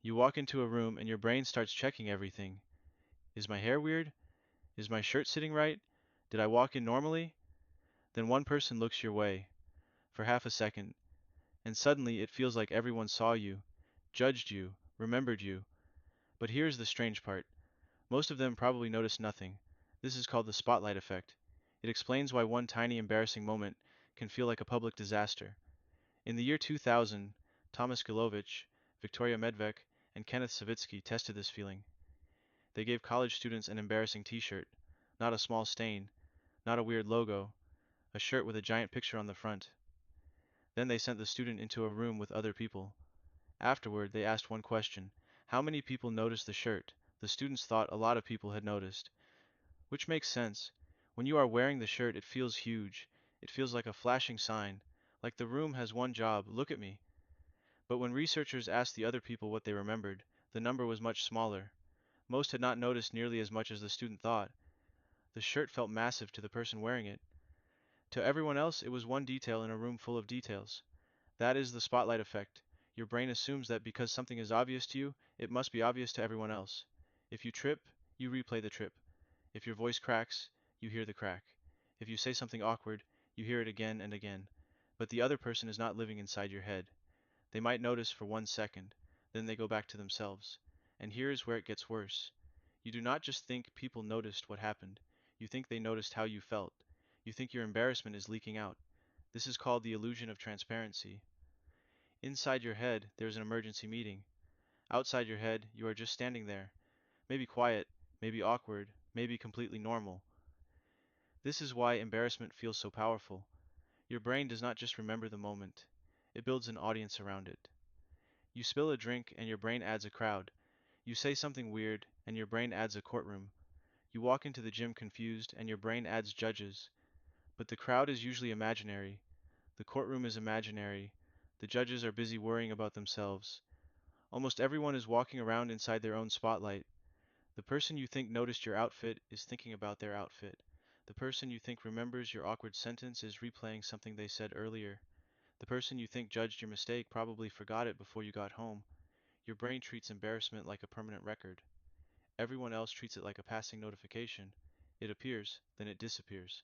You walk into a room and your brain starts checking everything. Is my hair weird? Is my shirt sitting right? Did I walk in normally? Then one person looks your way, for half a second, and suddenly it feels like everyone saw you, judged you, remembered you. But here's the strange part. Most of them probably noticed nothing. This is called the spotlight effect. It explains why one tiny embarrassing moment can feel like a public disaster. In the year 2000, Thomas Gilovich, Victoria Medvec, and Kenneth Savitsky tested this feeling. They gave college students an embarrassing t-shirt, not a small stain, not a weird logo, a shirt with a giant picture on the front. Then they sent the student into a room with other people. Afterward, they asked one question. How many people noticed the shirt? The students thought a lot of people had noticed. Which makes sense. When you are wearing the shirt, it feels huge. It feels like a flashing sign. Like the room has one job, look at me. But when researchers asked the other people what they remembered, the number was much smaller. Most had not noticed nearly as much as the student thought. The shirt felt massive to the person wearing it. To everyone else, it was one detail in a room full of details. That is the spotlight effect. Your brain assumes that because something is obvious to you, it must be obvious to everyone else. If you trip, you replay the trip. If your voice cracks, you hear the crack. If you say something awkward, you hear it again and again. But the other person is not living inside your head. They might notice for 1 second, then they go back to themselves. And here is where it gets worse. You do not just think people noticed what happened. You think they noticed how you felt. You think your embarrassment is leaking out. This is called the illusion of transparency. Inside your head, there is an emergency meeting. Outside your head, you are just standing there. Maybe quiet, maybe awkward, maybe completely normal. This is why embarrassment feels so powerful. Your brain does not just remember the moment, it builds an audience around it. You spill a drink and your brain adds a crowd. You say something weird and your brain adds a courtroom. You walk into the gym confused and your brain adds judges. But the crowd is usually imaginary. The courtroom is imaginary. The judges are busy worrying about themselves. Almost everyone is walking around inside their own spotlight. The person you think noticed your outfit is thinking about their outfit. The person you think remembers your awkward sentence is replaying something they said earlier. The person you think judged your mistake probably forgot it before you got home. Your brain treats embarrassment like a permanent record. Everyone else treats it like a passing notification. It appears, then it disappears.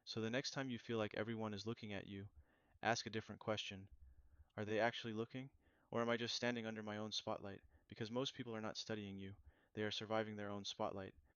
So the next time you feel like everyone is looking at you, ask a different question. Are they actually looking? Or am I just standing under my own spotlight? Because most people are not studying you. They are surviving their own spotlight.